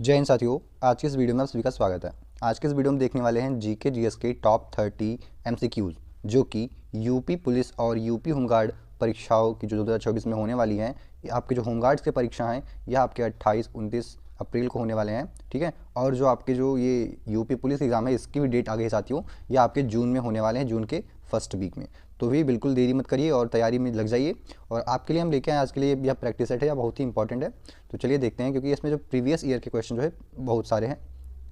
जय हिंद साथियों। आज की इस वीडियो में आप सभी का स्वागत है। आज के इस वीडियो में देखने वाले हैं जीके जीएस के टॉप 30 एमसीक्यूज जो कि यूपी पुलिस और यूपी होमगार्ड परीक्षाओं की जो 2024 में होने वाली हैं। ये आपके जो होमगार्ड्स की परीक्षा हैं यह आपके 28-29 अप्रैल को होने वाले हैं, ठीक है। और जो आपके जो ये यूपी पुलिस एग्ज़ाम है इसकी भी डेट आगे है साथियों, ये आपके जून में होने वाले हैं, जून के फर्स्ट वीक में। तो भी बिल्कुल देरी मत करिए और तैयारी में लग जाइए। और आपके लिए हम लेके आए आज के लिए यह प्रैक्टिस सेट है, यह बहुत ही इंपॉर्टेंट है। तो चलिए देखते हैं, क्योंकि इसमें जो प्रीवियस ईयर के क्वेश्चन जो है बहुत सारे हैं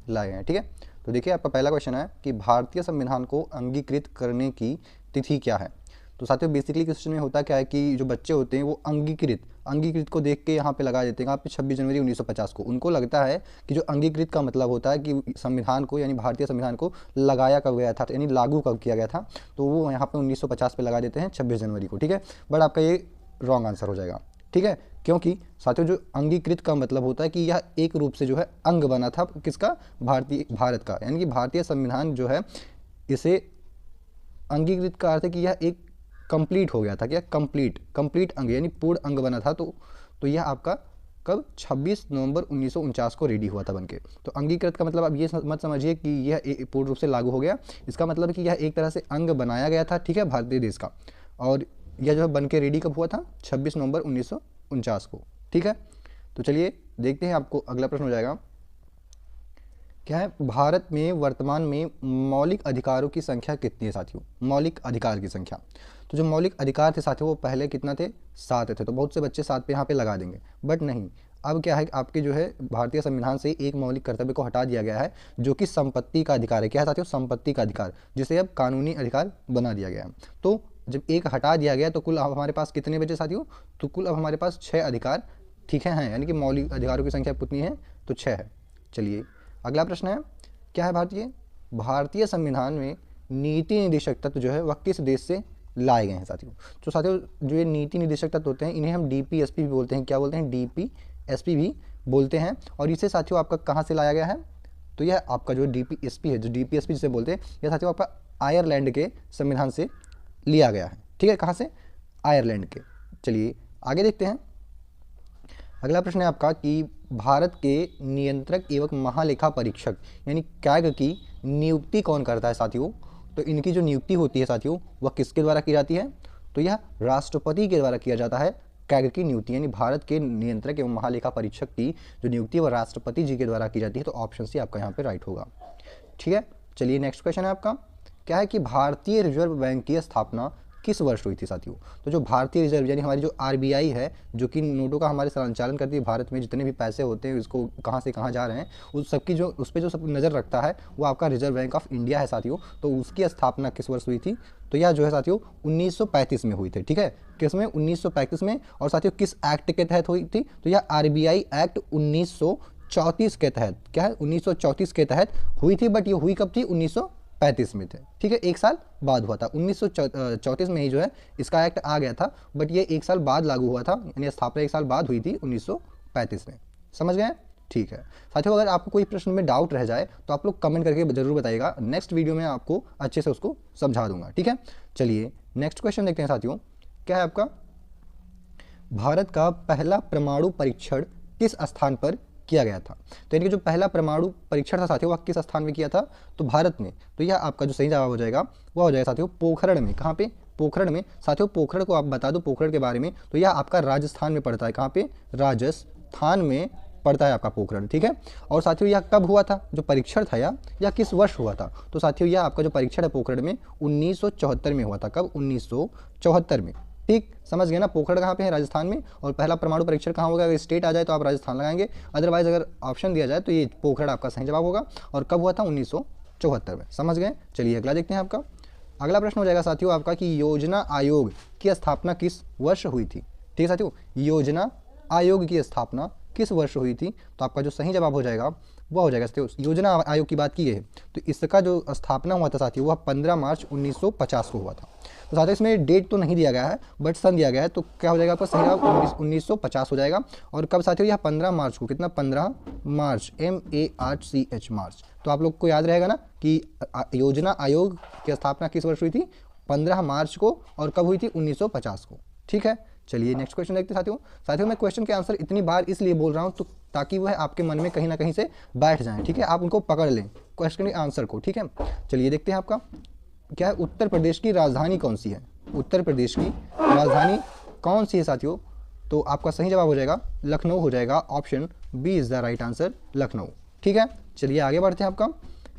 लाए हैं, ठीक है। तो देखिए आपका पहला क्वेश्चन है कि भारतीय संविधान को अंगीकृत करने की तिथि क्या है। तो साथियों बेसिकली क्वेश्चन में होता क्या है कि जो बच्चे होते हैं वो अंगीकृत को देख के यहाँ पे लगा देते हैं आप 26 जनवरी 1950 को। उनको लगता है कि जो अंगीकृत का मतलब होता है कि संविधान को, यानी भारतीय संविधान को लगाया कब गया था, यानी लागू कब किया गया था। तो वो यहाँ पे 1950 पे लगा देते हैं 26 जनवरी को, ठीक है। बट आपका ये रॉन्ग आंसर हो जाएगा, ठीक है। क्योंकि साथियों जो अंगीकृत का मतलब होता है कि यह एक रूप से जो है अंग बना था किसका, भारत का। यानी कि भारतीय संविधान जो है इसे अंगीकृत का अर्थ है कि यह एक कंप्लीट हो गया था, क्या कंप्लीट अंग यानी पूर्ण अंग बना था। तो यह आपका कब 26 नवंबर 1949 को रेडी हुआ था बनके। तो अंगीकृत का मतलब आप ये मत समझिए कि यह पूर्ण रूप से लागू हो गया। इसका मतलब है कि यह एक तरह से अंग बनाया गया था, ठीक है, भारतीय देश का। और यह जो है बन के रेडी कब हुआ था, 26 नवंबर 1949 को, ठीक है। तो चलिए देखते हैं, आपको अगला प्रश्न हो जाएगा क्या है, भारत में वर्तमान में मौलिक अधिकारों की संख्या कितनी है साथियों। मौलिक अधिकार की संख्या, तो जो मौलिक अधिकार थे साथियों वो पहले कितना थे, 7 थे। तो बहुत से बच्चे 7 पे यहाँ पे लगा देंगे, बट नहीं। अब क्या है, आपके जो है भारतीय संविधान से एक मौलिक कर्तव्य को हटा दिया गया है जो कि संपत्ति का अधिकार है। क्या है साथियों, संपत्ति का अधिकार, जिसे अब कानूनी अधिकार बना दिया गया है। तो जब एक हटा दिया गया तो कुल अब हमारे पास कितने बचे साथियों, तो कुल अब हमारे पास 6 अधिकार, ठीक है, हैं। यानी कि मौलिक अधिकारों की संख्या कितनी है, तो 6 है। चलिए अगला प्रश्न है, क्या है, भारतीय संविधान में नीति निदेशक तत्व जो है वह किस देश से लाए गए हैं साथियों। तो साथियों जो ये नीति निदेशक तत्व होते हैं इन्हें हम डीपीएसपी भी बोलते हैं। क्या बोलते हैं, डीपीएसपी भी बोलते हैं। और इसे साथियों आपका कहाँ से लाया गया है, तो यह आपका जो डीपीएसपी है, जो डीपीएसपी जिसे बोलते हैं, यह साथियों आपका आयरलैंड के संविधान से लिया गया है, ठीक है। कहाँ से, आयरलैंड के। चलिए आगे देखते हैं। अगला प्रश्न है आपका कि भारत के नियंत्रक एवं महालेखा परीक्षक यानी कैग की नियुक्ति कौन करता है साथियों। तो इनकी जो नियुक्ति होती है साथियों वह किसके द्वारा की जाती है, तो यह राष्ट्रपति के द्वारा किया जाता है। कैग की नियुक्ति यानी भारत के नियंत्रक एवं महालेखा परीक्षक की जो नियुक्ति है वह राष्ट्रपति जी के द्वारा की जाती है। तो ऑप्शन सी आपका यहाँ पे राइट होगा, ठीक है। चलिए नेक्स्ट क्वेश्चन है आपका, क्या है कि भारतीय रिजर्व बैंक की स्थापना किस वर्ष हुई थी साथियों। तो जो भारतीय रिजर्व यानी हमारी जो आरबीआई है, जो कि नोटों का हमारे संचालन करती है, भारत में जितने भी पैसे होते हैं उसको कहाँ से कहाँ जा रहे हैं उस सबकी जो उस पर जो सब नज़र रखता है वो आपका रिजर्व बैंक ऑफ इंडिया है साथियों। तो उसकी स्थापना किस वर्ष हुई थी, तो यह जो है साथियों 1935 में हुई थी, ठीक है। किस में, 1935 में। और साथियों किस एक्ट के तहत हुई थी, तो यह आरबीआई एक्ट 1934 के तहत, क्या है, 1934 के तहत हुई थी। बट ये हुई कब थी, 1935 में थे, ठीक है। एक साल बाद हुआ था, 1934 में ही जो है इसका एक्ट आ गया था। बट ये एक साल बाद लागू हुआ था, यानी स्थापना एक साल बाद हुई थी 1935 में। समझ गए, ठीक है। साथियों अगर आपको कोई प्रश्न में डाउट रह जाए तो आप लोग कमेंट करके जरूर बताइएगा, नेक्स्ट वीडियो में आपको अच्छे से उसको समझा दूंगा, ठीक है। चलिए नेक्स्ट क्वेश्चन देखते हैं साथियों, क्या है आपका, भारत का पहला परमाणु परीक्षण किस स्थान पर किया गया था। तो यानी कि जो पहला परमाणु परीक्षण था साथियों वह किस स्थान में किया था, तो भारत में। तो यह आपका जो सही जवाब हो जाएगा वह हो जाएगा साथियों पोखरण में। कहाँ पे, पोखरण में। साथियों पोखरण को आप बता दो, पोखरण के बारे में, तो यह आपका राजस्थान में पड़ता है। कहाँ पे, राजस्थान में पड़ता है आपका पोखरण, ठीक है। और साथियों यह कब हुआ था, जो परीक्षण था यह किस वर्ष हुआ था, तो साथियों यह आपका जो परीक्षण है पोखरण में 1974 में हुआ था। कब, 1974 में, ठीक। समझ गए ना, पोखरण कहाँ पे है, राजस्थान में। और पहला परमाणु परीक्षण कहाँ होगा, अगर स्टेट आ जाए तो आप राजस्थान लगाएंगे, अदरवाइज अगर ऑप्शन दिया जाए तो ये पोखरण आपका सही जवाब होगा। और कब हुआ था, 1974 में। समझ गए, चलिए अगला देखते हैं। आपका अगला प्रश्न हो जाएगा साथियों आपका कि योजना आयोग की स्थापना किस वर्ष हुई थी, ठीक है साथियों। योजना आयोग की स्थापना किस वर्ष हुई थी, तो आपका जो सही जवाब हो जाएगा वह हो जाएगा साथियों, योजना आयोग की बात की है तो इसका जो स्थापना हुआ था साथियों वह 15 मार्च 1950 को हुआ था। तो साथियों इसमें डेट तो नहीं दिया गया है बट सन दिया गया है, तो क्या हो जाएगा आपका सही जवाब 1950 हो जाएगा। और कब साथियों, यह 15 मार्च को, कितना, 15 मार्च, MARCH, मार्च। तो आप लोग को याद रहेगा ना कि योजना आयोग की स्थापना किस वर्ष हुई थी, 15 मार्च को। और कब हुई थी, 1950 को, ठीक है। चलिए नेक्स्ट क्वेश्चन देखते हैं साथियों मैं क्वेश्चन के आंसर इतनी बार इसलिए बोल रहा हूँ तो ताकि वह आपके मन में कहीं ना कहीं से बैठ जाए, ठीक है, आप उनको पकड़ लें क्वेश्चन के आंसर को, ठीक है। चलिए देखते हैं आपका क्या है, उत्तर प्रदेश की राजधानी कौन सी है, उत्तर प्रदेश की राजधानी कौन सी है साथियों। तो आपका सही जवाब हो जाएगा लखनऊ हो जाएगा, option B is the right answer, Lucknow, ठीक है। चलिए आगे बढ़ते हैं, आपका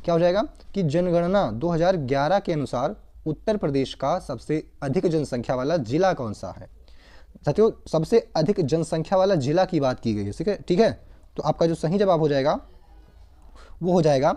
क्या हो जाएगा कि जनगणना 2011 के अनुसार उत्तर प्रदेश का सबसे अधिक जनसंख्या वाला जिला कौन सा है। साथियों सबसे अधिक जनसंख्या वाला जिला की बात की गई है, ठीक है, ठीक है। तो आपका जो सही जवाब हो जाएगा वो हो जाएगा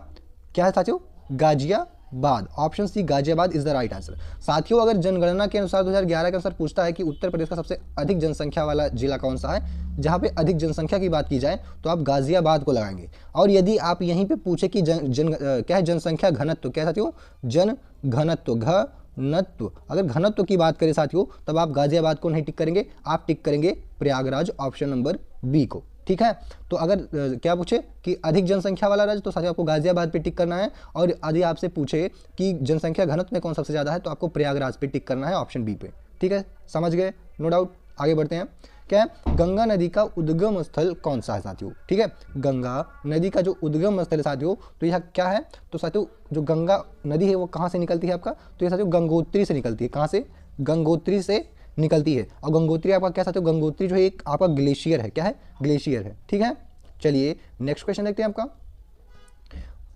क्या है साथियों, Ghaziabad, option C Ghaziabad is the right answer. साथियों अगर जनगणना के अनुसार 2011 के अनुसार पूछता है कि उत्तर प्रदेश का सबसे अधिक जनसंख्या वाला जिला कौन सा है, जहां पे अधिक जनसंख्या की बात की जाए तो आप गाजियाबाद को लगाएंगे। और यदि आप यहीं पे पूछे कि क्या है जनसंख्या घनत्व, क्या साथियों, जन घनत्व, घनत्व, अगर घनत्व की बात करें साथियों तब आप गाजियाबाद को नहीं टिक करेंगे, आप टिक करेंगे प्रयागराज, ऑप्शन नंबर बी को, ठीक है। तो अगर क्या पूछे कि अधिक जनसंख्या वाला राज्य तो साथियों आपको गाजियाबाद पे टिक करना है, और यदि आपसे पूछे कि जनसंख्या घनत्व में कौन सबसे ज़्यादा है तो आपको प्रयागराज पे टिक करना है, ऑप्शन बी पे, ठीक है, समझ गए, नो डाउट। आगे बढ़ते हैं, क्या है, गंगा नदी का उद्गम स्थल कौन सा है साथियों, ठीक है, गंगा नदी का जो उद्गम स्थल है साथियों तो यह क्या है, तो साथियों जो गंगा नदी है वो कहाँ से निकलती है आपका, तो ये साथियों गंगोत्री से निकलती है, कहाँ से, गंगोत्री से निकलती है। और गंगोत्री आपका क्या साथियों, गंगोत्री जो है एक आपका ग्लेशियर है, क्या है, ग्लेशियर है, ठीक है। चलिए नेक्स्ट क्वेश्चन देखते हैं, आपका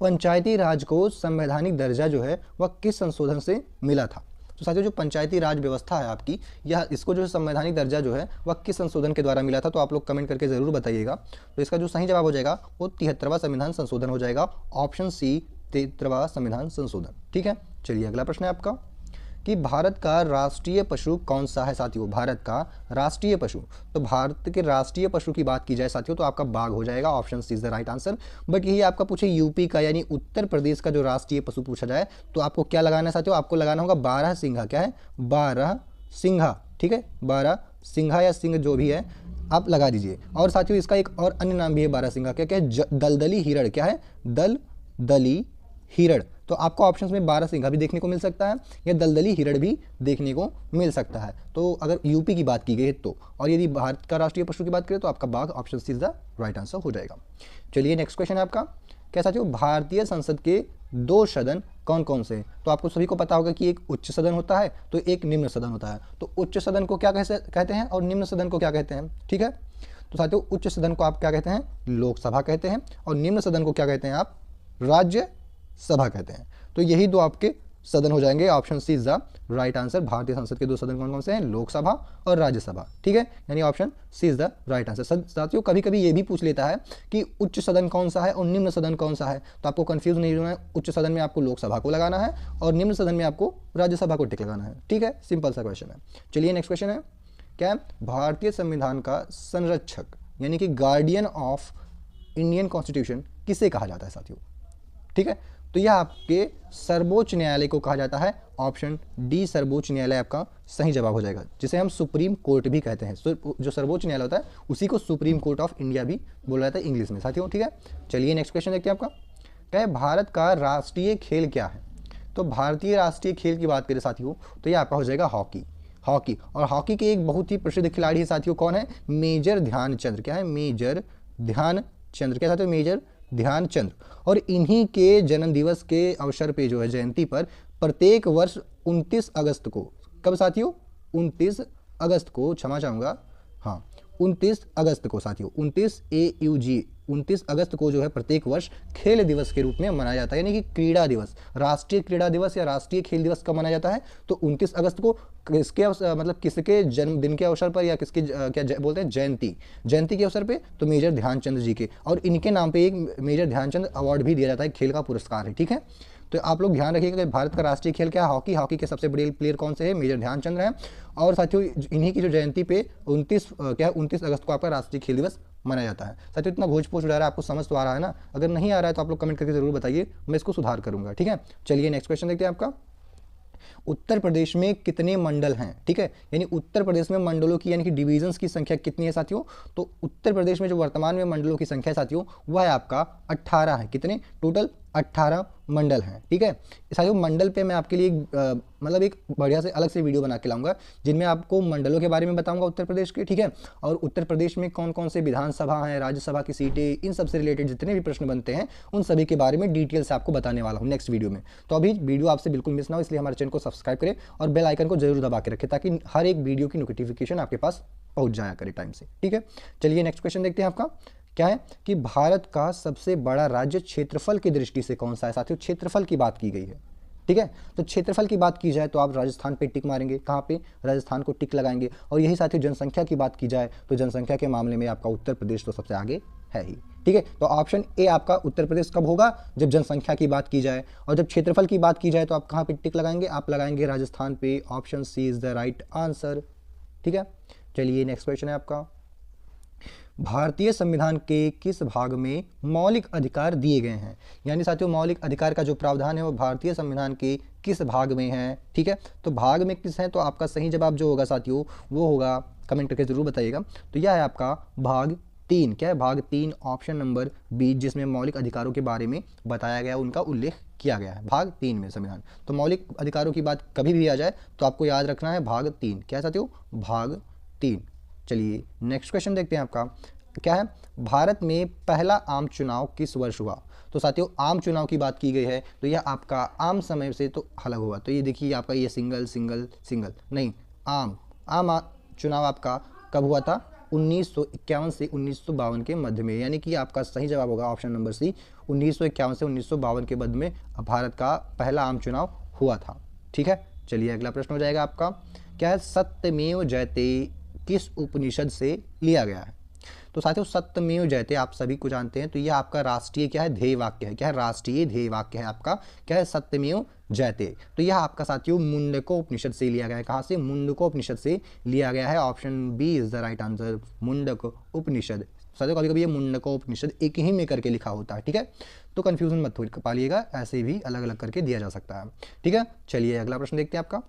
पंचायती राज को संवैधानिक दर्जा जो है वह किस संशोधन से मिला था। तो साथियों जो पंचायती राज व्यवस्था है आपकी, यह इसको जो संवैधानिक दर्जा जो है वह किस संशोधन के द्वारा मिला था, तो आप लोग कमेंट करके जरूर बताइएगा। तो इसका जो सही जवाब हो जाएगा वो 73वां संविधान संशोधन हो जाएगा, ऑप्शन सी 73वां संविधान संशोधन, ठीक है। चलिए अगला प्रश्न है आपका कि भारत का राष्ट्रीय पशु कौन सा है साथियों, भारत का राष्ट्रीय पशु, तो भारत के राष्ट्रीय पशु की बात की जाए साथियों तो आपका बाघ हो जाएगा, option C is the right answer. But यही आपका पूछे यूपी का यानी उत्तर प्रदेश का जो राष्ट्रीय पशु पूछा जाए तो आपको क्या लगाना है साथियों, आपको लगाना होगा बारहसिंघा, क्या है, बारहसिंघा, ठीक है, बारहसिंघा या सिंह जो भी है आप लगा दीजिए। और साथियों इसका एक और अन्य नाम भी है बारहसिंघा, क्या क्या है, दलदली हिरण, क्या है, दलदली हिरण। तो आपको ऑप्शंस में बारहसिंघा भी देखने को मिल सकता है या दलदली हिरण भी देखने को मिल सकता है, तो अगर यूपी की बात की गई है तो। और यदि भारत का राष्ट्रीय पशु की बात करें तो आपका बाघ, option C is the right answer हो जाएगा। चलिए नेक्स्ट क्वेश्चन है आपका, क्या साथियों भारतीय संसद के 2 सदन कौन कौन से, तो आपको सभी को पता होगा कि एक उच्च सदन होता है तो एक निम्न सदन होता है। तो उच्च सदन को क्या कहते हैं और निम्न सदन को क्या कहते हैं, ठीक है। तो साथियों उच्च सदन को आप क्या कहते हैं, लोकसभा कहते हैं, और निम्न सदन को क्या कहते हैं आप, राज्य सभा कहते हैं। तो यही 2 आपके सदन हो जाएंगे, option C is the right answer. भारतीय संसद के 2 सदन कौन कौन से हैं, लोकसभा और राज्यसभा, ठीक है, यानी option C is the right answer. साथियों कभी कभी ये भी पूछ लेता है कि उच्च सदन कौन सा है और निम्न सदन कौन सा है, तो आपको कंफ्यूज नहीं होना है, उच्च सदन में आपको लोकसभा को लगाना है और निम्न सदन में आपको राज्यसभा को टिक लगाना है, ठीक है, सिंपल सा क्वेश्चन है। चलिए नेक्स्ट क्वेश्चन है, क्या भारतीय संविधान का संरक्षक यानी कि गार्डियन ऑफ इंडियन कॉन्स्टिट्यूशन किसे कहा जाता है साथियों, ठीक है। तो यह आपके सर्वोच्च न्यायालय को कहा जाता है, ऑप्शन डी सर्वोच्च न्यायालय आपका सही जवाब हो जाएगा, जिसे हम सुप्रीम कोर्ट भी कहते हैं। जो सर्वोच्च न्यायालय होता है उसी को सुप्रीम कोर्ट ऑफ इंडिया भी बोला जाता है इंग्लिश में साथियों, ठीक है। चलिए नेक्स्ट क्वेश्चन देखते हैं आपका, क्या है भारत का राष्ट्रीय खेल क्या है। तो भारतीय राष्ट्रीय खेल की बात करें साथियों तो यह आपका हो जाएगा हॉकी, हॉकी। और हॉकी के एक बहुत ही प्रसिद्ध खिलाड़ी है साथियों, कौन है, मेजर ध्यानचंद्र, क्या है, मेजर ध्यानचंद्र, क्या साथियों, मेजर ध्यानचंद्र। और इन्हीं के जन्म दिवस के अवसर पे जो है जयंती पर प्रत्येक वर्ष 29 अगस्त को, कब साथियों, 29 अगस्त को, क्षमा चाहूँगा, हाँ 29 अगस्त को साथियों, 29 अगस्त को जो है प्रत्येक वर्ष खेल दिवस के रूप में मनाया जाता है, यानी कि क्रीड़ा दिवस, राष्ट्रीय क्रीड़ा दिवस या राष्ट्रीय खेल दिवस कब मनाया जाता है, तो 29 अगस्त को किसके मतलब किसके जन्मदिन के अवसर पर या किसके क्या बोलते हैं, जयंती के अवसर पे, तो मेजर ध्यानचंद जी के। और इनके नाम पे एक मेजर ध्यानचंद अवार्ड भी दिया जाता है, खेल का पुरस्कार है, ठीक है। तो आप लोग ध्यान रखिएगा कि भारत का राष्ट्रीय खेल क्या है, हॉकी। हॉकी के सबसे बड़े प्लेयर कौन से हैं, मेजर ध्यानचंद हैं। और साथियों इन्हीं की जो जयंती पे 29 अगस्त को आपका राष्ट्रीय खेल दिवस मनाया जाता है। साथियों इतना घोष पोष उड़ा रहा है, आपको समझ तो आ रहा है ना, अगर नहीं आ रहा है तो आप लोग कमेंट करके जरूर बताइए, मैं इसको सुधार करूंगा, ठीक है। चलिए नेक्स्ट क्वेश्चन देखते हैं आपका, उत्तर प्रदेश में कितने मंडल हैं, ठीक है, यानी उत्तर प्रदेश में मंडलों की यानी कि डिवीजन्स की संख्या कितनी है साथियों। तो उत्तर प्रदेश में जो वर्तमान में मंडलों की संख्या है साथियों वह है आपका 18 हैं। कितने टोटल? 18 मंडल हैं। ठीक है, साथियों मंडल पे मैं आपके लिए मतलब एक बढ़िया से अलग से वीडियो बना के लाऊंगा जिनमें आपको मंडलों के बारे में बताऊंगा उत्तर प्रदेश के। ठीक है, और उत्तर प्रदेश में कौन कौन से विधानसभा हैं, राज्यसभा की सीटें, इन सबसे रिलेटेड जितने भी प्रश्न बनते हैं उन सभी के बारे में डिटेल से आपको बताने वाला हूँ नेक्स्ट वीडियो में। तो अभी वीडियो आपसे बिल्कुल मिस ना हो, इसलिए हमारे चैनल को सब्सक्राइब करें और बेल आइकन को जरूर दबा के रखें ताकि हर एक वीडियो की नोटिफिकेशन आपके पास पहुंच जाया करे टाइम से। ठीक है, चलिए नेक्स्ट क्वेश्चन देखते हैं आपका क्या है कि भारत का सबसे बड़ा राज्य क्षेत्रफल की दृष्टि से कौन सा है। साथियों क्षेत्रफल की बात की गई है। ठीक है, तो क्षेत्रफल की बात की जाए तो आप राजस्थान पे टिक मारेंगे। कहाँ पे? राजस्थान को टिक लगाएंगे। और यही साथियों जनसंख्या की बात की जाए तो जनसंख्या के मामले में आपका उत्तर प्रदेश तो सबसे आगे है ही। ठीक है, तो ऑप्शन ए आपका उत्तर प्रदेश कब होगा? जब जनसंख्या की बात की जाए। और जब क्षेत्रफल की बात की जाए तो आप कहाँ पे टिक लगाएंगे? आप लगाएंगे राजस्थान पे। Option C is the right answer. ठीक है, चलिए नेक्स्ट क्वेश्चन है आपका, भारतीय संविधान के किस भाग में मौलिक अधिकार दिए गए हैं। यानी साथियों मौलिक अधिकार का जो प्रावधान है वो भारतीय संविधान के किस भाग में है। ठीक है, तो भाग में किस है, तो आपका सही जवाब जो होगा साथियों वो होगा, कमेंट करके जरूर बताइएगा। तो यह है आपका भाग 3। क्या है? भाग 3 ऑप्शन नंबर बी, जिसमें मौलिक अधिकारों के बारे में बताया गया, उनका उल्लेख किया गया है भाग 3 में संविधान। तो मौलिक अधिकारों की बात कभी भी आ जाए तो आपको याद रखना है भाग 3। क्या है साथियों? भाग 3। चलिए नेक्स्ट क्वेश्चन देखते हैं आपका क्या है, भारत में पहला आम चुनाव किस वर्ष हुआ। तो साथियों आम चुनाव की बात की गई है तो यह आपका आम समय से तो अलग हुआ। तो ये देखिए आपका ये सिंगल नहीं, आम चुनाव आपका कब हुआ था? 1951 से 1952 के मध्य में। यानी कि आपका सही जवाब होगा ऑप्शन नंबर सी, 1951 से 1952 के मध्य में भारत का पहला आम चुनाव हुआ था। ठीक है, चलिए अगला प्रश्न हो जाएगा आपका क्या है, सत्यमेव जयते किस उपनिषद से लिया गया है। तो साथियों सत्यमेव जयते आप सभी को जानते हैं, तो यह आपका राष्ट्रीय क्या है? ध्येय वाक्य है। क्या है? राष्ट्रीय ध्येय वाक्य है आपका। क्या है? सत्यमेव जयते। तो यह आपका साथियों मुंडको उपनिषद से लिया गया है। कहाँ से? मुंडको उपनिषद से लिया गया है। Option B is the right answer, Mundaka Upanishad. साथियों कभी कभी ये मुंडको उपनिषद एक ही में करके लिखा होता है। ठीक है, तो कंफ्यूजन मत पालिएगा, ऐसे भी अलग अलग करके दिया जा सकता है। ठीक है, चलिए अगला प्रश्न देखते हैं आपका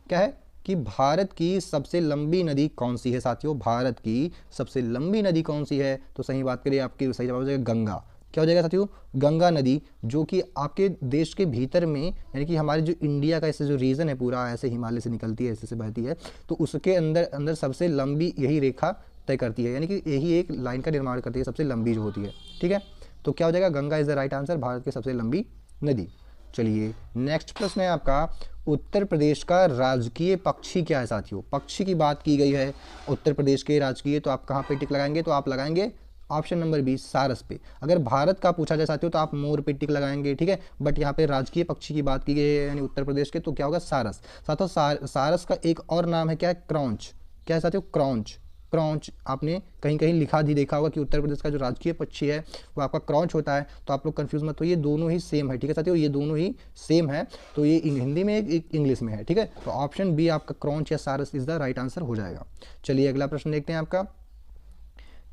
क्या है कि भारत की सबसे लंबी नदी कौन सी है। साथियों भारत की सबसे लंबी नदी कौन सी है, तो सही बात करिए आपकी सही जवाब हो जाएगा गंगा। क्या हो जाएगा साथियों? गंगा नदी, जो कि आपके देश के भीतर में यानी कि हमारे जो इंडिया का ऐसे जो रीजन है पूरा ऐसे हिमालय से निकलती है, ऐसे से बहती है, तो उसके अंदर सबसे लंबी यही रेखा तय करती है, यानी कि यही एक लाइन का निर्माण करती है, सबसे लंबी जो होती है। ठीक है, तो क्या हो जाएगा? Ganga is the right answer, Bharat की सबसे लंबी नदी। चलिए नेक्स्ट प्रश्न है आपका, उत्तर प्रदेश का राजकीय पक्षी क्या है। साथियों पक्षी की बात की गई है उत्तर प्रदेश के राजकीय, तो आप कहाँ पे टिक लगाएंगे? तो आप लगाएंगे ऑप्शन नंबर बी, सारस पे। अगर भारत का पूछा जाए साथियों तो आप मोर पे टिक लगाएंगे। ठीक है, बट यहाँ पे राजकीय पक्षी की बात की गई है यानी उत्तर प्रदेश के, तो क्या होगा? सारस। साथियों सारस का एक और नाम है क्या है? क्रॉन्च। क्या है साथियों? क्रॉन्च। क्रॉन्च आपने कहीं कहीं लिखा भी देखा होगा कि उत्तर प्रदेश का जो राजकीय पक्षी है वो आपका क्रॉन्च होता है। तो आप लोग कंफ्यूज मत हो, ये दोनों ही सेम है। ठीक है साथियों, ये दोनों ही सेम है, तो ये हिंदी में एक इंग्लिश में है। ठीक है, तो ऑप्शन बी आपका क्रॉन्च या सारस इज द राइट आंसर हो जाएगा। चलिए अगला प्रश्न देखते हैं आपका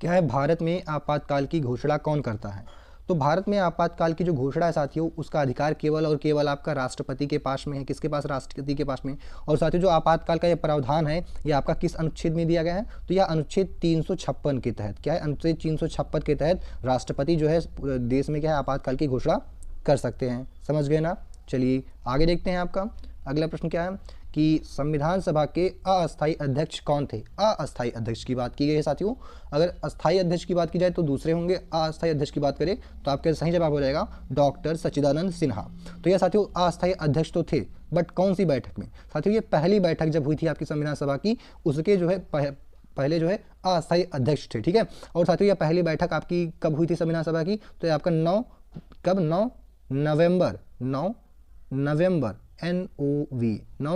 क्या है, भारत में आपातकाल की घोषणा कौन करता है। तो भारत में आपातकाल की जो घोषणा है साथियों उसका अधिकार केवल और केवल आपका राष्ट्रपति के पास में है। किसके पास? राष्ट्रपति के पास में। और साथियों जो आपातकाल का ये प्रावधान है ये आपका किस अनुच्छेद में दिया गया है? तो यह अनुच्छेद 356 के तहत। क्या है? अनुच्छेद 356 के तहत राष्ट्रपति जो है देश में क्या है आपातकाल की घोषणा कर सकते हैं। समझ गए ना? चलिए आगे देखते हैं आपका अगला प्रश्न क्या है कि संविधान सभा के अस्थायी अध्यक्ष कौन थे। अस्थायी अध्यक्ष की बात की गई है साथियों, अगर अस्थायी अध्यक्ष की बात की जाए तो दूसरे होंगे, अस्थायी अध्यक्ष की बात करें तो आपका सही जवाब हो जाएगा डॉक्टर सच्चिदानंद सिन्हा। तो यह साथियों अस्थायी अध्यक्ष तो थे, बट कौन सी बैठक में? साथियों ये पहली बैठक जब हुई थी आपकी संविधान सभा की, उसके जो है पहले जो है अस्थायी अध्यक्ष थे। ठीक है, और साथियों यह पहली बैठक आपकी कब हुई थी संविधान सभा की? तो ये आपका 9 नवंबर 9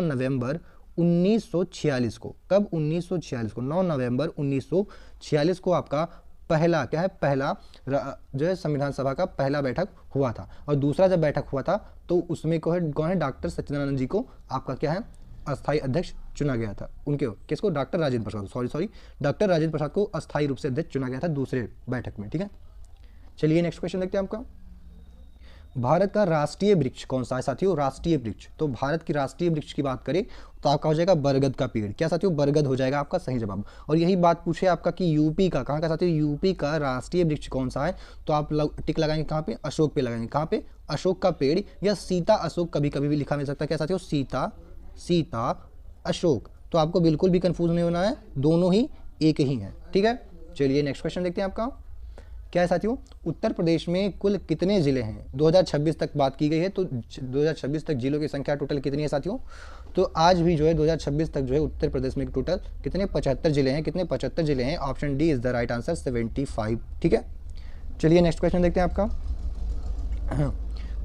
नवंबर 1946 को। कब? 1946 को, 9 नवंबर 1946 को आपका पहला क्या है? पहला जो है संविधान सभा का पहला बैठक हुआ था। और दूसरा जब बैठक हुआ था तो उसमें कौन है? डॉक्टर सच्चिदानंद जी को आपका क्या है अस्थायी अध्यक्ष चुना गया था। उनके किसको? डॉक्टर राजेंद्र प्रसाद डॉक्टर राजेंद्र प्रसाद को अस्थायी रूप से अध्यक्ष चुना गया था दूसरे बैठक में। ठीक है, चलिए नेक्स्ट क्वेश्चन देखते हैं आपका, भारत का राष्ट्रीय वृक्ष कौन सा है साथियों? राष्ट्रीय वृक्ष, तो भारत की राष्ट्रीय वृक्ष की बात करें तो आपका हो जाएगा बरगद का पेड़। क्या साथियों? बरगद हो जाएगा आपका सही जवाब। और यही बात पूछे आपका कि यूपी का, कहाँ का साथियों? यूपी का राष्ट्रीय वृक्ष कौन सा है, तो आप टिक लगाएंगे कहाँ पे? अशोक पे लगाएंगे। कहाँ पे? अशोक का पेड़, या सीता अशोक कभी कभी भी लिखा मिल सकता है। क्या साथियों? सीता अशोक। तो आपको बिल्कुल भी कंफ्यूज नहीं होना है, दोनों ही एक ही है, ठीक है। चलिए नेक्स्ट क्वेश्चन देखते हैं आपका। क्या है साथियों? उत्तर प्रदेश में कुल कितने जिले हैं? 2026 तक बात की गई है, तो 2026 तक जिलों की संख्या टोटल कितनी है साथियों? तो आज भी जो है 2026 तक जो है उत्तर प्रदेश में टोटल कितने? 75 जिले हैं। कितने? 75 जिले हैं। Option D is the right answer, 75, ठीक है। चलिए नेक्स्ट क्वेश्चन देखते हैं आपका।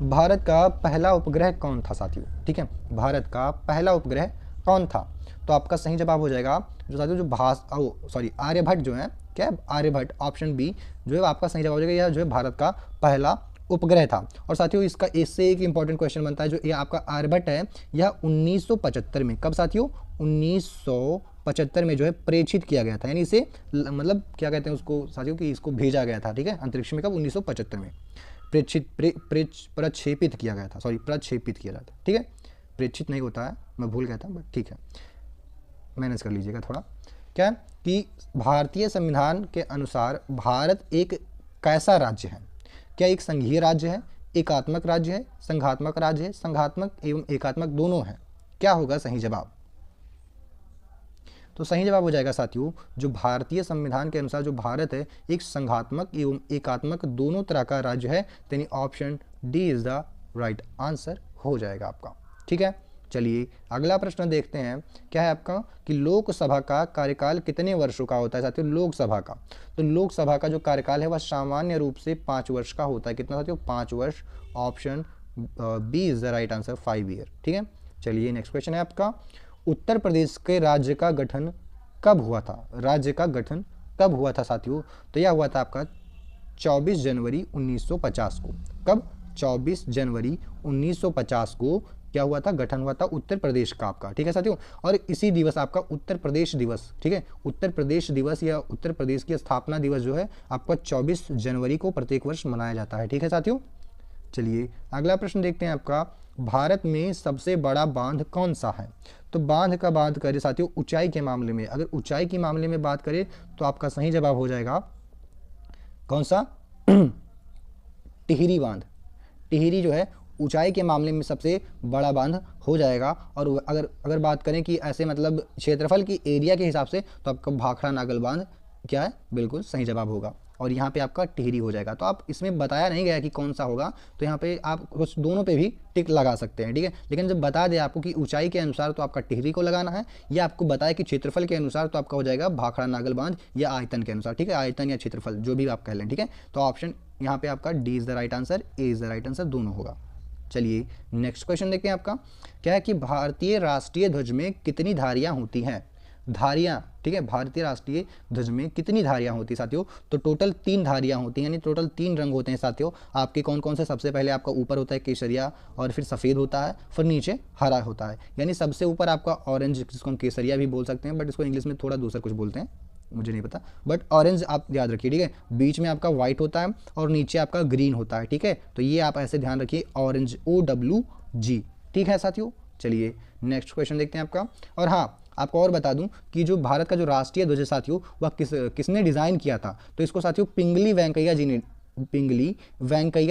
भारत का पहला उपग्रह कौन था साथियों? ठीक है, भारत का पहला उपग्रह कौन था? तो आपका सही जवाब हो जाएगा जो साथियों जो आर्यभट्ट जो है, क्या? आर्यभट्ट, ऑप्शन बी जो है आपका सही जवाब हो जाएगा। यह जो है भारत का पहला उपग्रह था। और साथियों इसका इससे एक इंपॉर्टेंट क्वेश्चन बनता है, जो ये आपका आर्यभट्ट है, यह 1975 में, कब साथियों? 1975 में जो है प्रेषित किया गया था, यानी इसे मतलब क्या कहते हैं उसको साथियों कि इसको भेजा गया था, ठीक है, अंतरिक्ष में। कब? 1975 में प्रक्षेपित किया गया था, प्रक्षेपित किया जाता है, ठीक है। प्रेक्षित नहीं होता है, मैं भूल गया था, बट ठीक है, मैनेज कर लीजिएगा थोड़ा। क्या कि भारतीय संविधान के अनुसार भारत एक कैसा राज्य है? क्या एक संघीय राज्य है, एकात्मक राज्य है, संघात्मक राज्य है, संघात्मक एवं एकात्मक दोनों है? क्या होगा सही जवाब? तो सही जवाब हो जाएगा साथियों, जो भारतीय संविधान के अनुसार जो भारत है एक संघात्मक एवं एकात्मक दोनों तरह का राज्य है, यानी option D is the right answer हो जाएगा आपका, ठीक है। चलिए अगला प्रश्न देखते हैं। क्या है आपका कि लोकसभा का कार्यकाल कितने वर्षों का होता है साथियों? लोकसभा का, तो लोकसभा का जो कार्यकाल है वह सामान्य रूप से 5 वर्ष का होता है। कितना साथियों? 5 वर्ष। Option B is the right answer, 5 year, ठीक है। चलिए नेक्स्ट क्वेश्चन है आपका। उत्तर प्रदेश के राज्य का गठन कब हुआ था? राज्य का गठन कब हुआ था साथियों? तो यह हुआ था आपका 24 जनवरी 1950 को। कब? 24 जनवरी 1950 को क्या हुआ था? गठन हुआ था उत्तर प्रदेश का आपका, ठीक है साथियों। और इसी दिवस आपका उत्तर प्रदेश दिवस, ठीक है, उत्तर प्रदेश दिवस या उत्तर प्रदेश की स्थापना दिवस जो है आपका 24 जनवरी को प्रत्येक वर्ष मनाया जाता है, ठीक है साथियों। चलिए अगला प्रश्न देखते हैं आपका। भारत में सबसे बड़ा बांध कौन सा है? तो बांध का बात करें साथियों ऊंचाई के मामले में, अगर ऊंचाई के मामले में बात करें तो आपका सही जवाब हो जाएगा कौन सा? टिहरी बांध। टिहरी जो है ऊंचाई के मामले में सबसे बड़ा बांध हो जाएगा। और अगर बात करें कि ऐसे मतलब क्षेत्रफल की एरिया के हिसाब से तो आपका भाखड़ा नागल बांध क्या है? बिल्कुल सही जवाब होगा। और यहाँ पे आपका टिहरी हो जाएगा। तो आप इसमें बताया नहीं गया कि कौन सा होगा, तो यहाँ पे आप कुछ दोनों पे भी टिक लगा सकते हैं, ठीक है। लेकिन जब बता दे आपको कि ऊंचाई के अनुसार तो आपका टिहरी को लगाना है, या आपको बताया कि क्षेत्रफल के अनुसार तो आपका हो जाएगा भाखड़ा नागल बांध, या आयतन के अनुसार, ठीक है, आयतन या क्षेत्रफल जो भी आप कह लें, ठीक है। तो ऑप्शन यहाँ पे आपका D is the right answer, A is the right answer, दोनों होगा। चलिए नेक्स्ट क्वेश्चन देखते हैं आपका। क्या है कि भारतीय राष्ट्रीय ध्वज में कितनी धारियां होती हैं? धारियां, ठीक है, भारतीय राष्ट्रीय ध्वज में कितनी धारियां होती हैं साथियों? तो टोटल 3 धारियां होती हैं, यानी टोटल 3 रंग होते हैं साथियों। आपके कौन कौन से? सबसे पहले आपका ऊपर होता है केसरिया, और फिर सफ़ेद होता है, फिर नीचे हरा होता है। यानी सबसे ऊपर आपका ऑरेंज, जिसको हम केसरिया भी बोल सकते हैं, बट इसको इंग्लिश में थोड़ा दूसरा कुछ बोलते हैं, मुझे नहीं पता, बट ऑरेंज आप याद रखिए, ठीक है। बीच में आपका व्हाइट होता है और नीचे आपका ग्रीन होता है, ठीक है। तो ये आप ऐसे ध्यान रखिए, ऑरेंज, OWG, ठीक है साथियों। चलिए नेक्स्ट क्वेश्चन देखते हैं आपका। और हाँ, आपको और बता दूं कि जो भारत का जो राष्ट्रीय ध्वज है साथियों वह किसने डिज़ाइन किया था? तो इसको साथियों पिंगली वेंकैया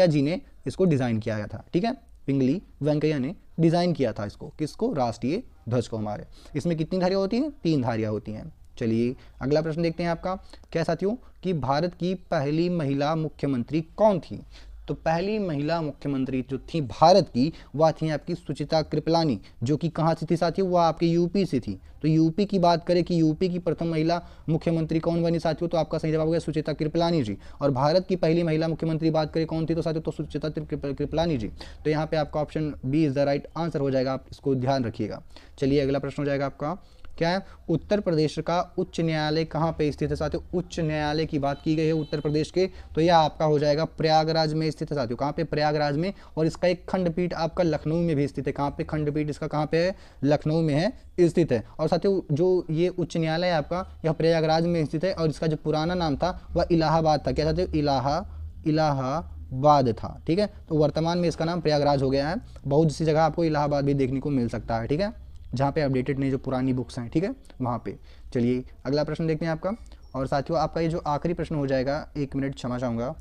जी ने इसको डिज़ाइन किया गया था, ठीक है। पिंगली वेंकैया ने डिज़ाइन किया था इसको, किसको? राष्ट्रीय ध्वज को हमारे। इसमें कितनी धारियाँ होती हैं? 3 धारियाँ होती हैं। चलिए अगला प्रश्न देखते हैं आपका। क्या साथियों कि भारत की पहली महिला मुख्यमंत्री कौन थी? तो पहली महिला मुख्यमंत्री जो थी भारत की वह थी आपकी सुचिता कृपलानी, जो कि कहाँ से थी साथियों? वह आपके यूपी से थी। तो यूपी की बात करें कि यूपी की प्रथम महिला मुख्यमंत्री कौन बनी साथियों? तो आपका सही जवाब हो गया सुचिता कृपलानी जी। और भारत की पहली महिला मुख्यमंत्री बात करें कौन थी तो साथियों? तो सुचिता कृपलानी जी। तो यहाँ पे आपका option B is the right answer हो जाएगा, आप इसको ध्यान रखिएगा। चलिए अगला प्रश्न हो जाएगा आपका। क्या है? उत्तर प्रदेश का उच्च न्यायालय कहाँ पे स्थित है साथियों? उच्च न्यायालय की बात की गई है उत्तर प्रदेश के, तो यह आपका हो जाएगा प्रयागराज में स्थित है साथियों। कहाँ पे? प्रयागराज में। और इसका एक खंडपीठ आपका लखनऊ में भी स्थित है। कहाँ पे खंडपीठ इसका कहाँ पे है? लखनऊ में है, स्थित है। और साथियों जो ये उच्च न्यायालय है आपका यह प्रयागराज में स्थित है, और इसका जो पुराना नाम था वह इलाहाबाद था। क्या साथियों? बाद था। ठीक है, तो वर्तमान में इसका नाम प्रयागराज हो गया है। बहुत सी जगह आपको इलाहाबाद भी देखने को मिल सकता है। ठीक है, जहाँ पे अपडेटेड नहीं, जो पुरानी बुक्स हैं, ठीक है, वहाँ पे। चलिए अगला प्रश्न देखते हैं आपका। और साथियों आपका ये जो आखिरी प्रश्न हो जाएगा, 1 मिनट क्षमा चाहूँगा।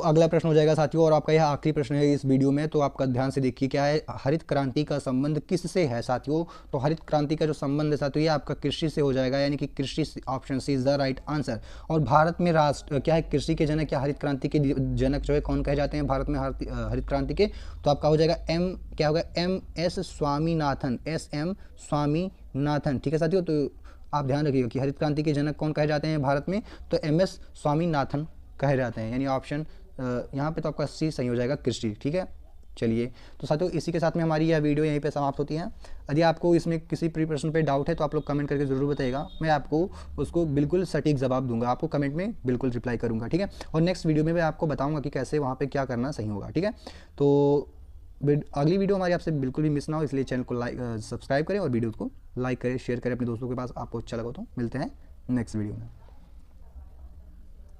अगला प्रश्न हो जाएगा साथियों, और आपका यह आखिरी प्रश्न है इस वीडियो में, तो आपका ध्यान से देखिए क्या है। हरित क्रांति का संबंध किससे है साथियों? तो हरित क्रांति का जो संबंध है साथियों, ये आपका कृषि से हो जाएगा, यानी कि कृषि, option C is the right answer. और भारत में राष्ट्र क्या है, कृषि के जनक या हरित क्रांति के जनक जो है कौन कहे जाते हैं भारत में हरित क्रांति के? तो आपका हो जाएगा क्या होगा, MS स्वामीनाथन, SM स्वामीनाथन। ठीक है साथियों, तो आप ध्यान रखिएगा कि हरित क्रांति के जनक कौन कहे जाते हैं भारत में, तो MS स्वामीनाथन कहे जाते हैं, यानी ऑप्शन यहाँ पे तो आपका सी सही हो जाएगा, कृषि। ठीक है, चलिए तो साथियों इसी के साथ में हमारी यह वीडियो यहीं पे समाप्त होती है। यदि आपको इसमें किसी प्रश्न पे डाउट है तो आप लोग कमेंट करके ज़रूर बताइएगा, मैं आपको उसको बिल्कुल सटीक जवाब दूंगा, आपको कमेंट में बिल्कुल रिप्लाई करूँगा। ठीक है, और नेक्स्ट वीडियो में मैं आपको बताऊँगा कि कैसे वहाँ पर क्या करना सही होगा। ठीक है, तो अगली वीडियो हमारी आपसे बिल्कुल भी मिस ना हो, इसलिए चैनल को सब्सक्राइब करें और वीडियो को लाइक करें, शेयर करें अपने दोस्तों के पास। आपको अच्छा लगा तो मिलते हैं नेक्स्ट वीडियो में।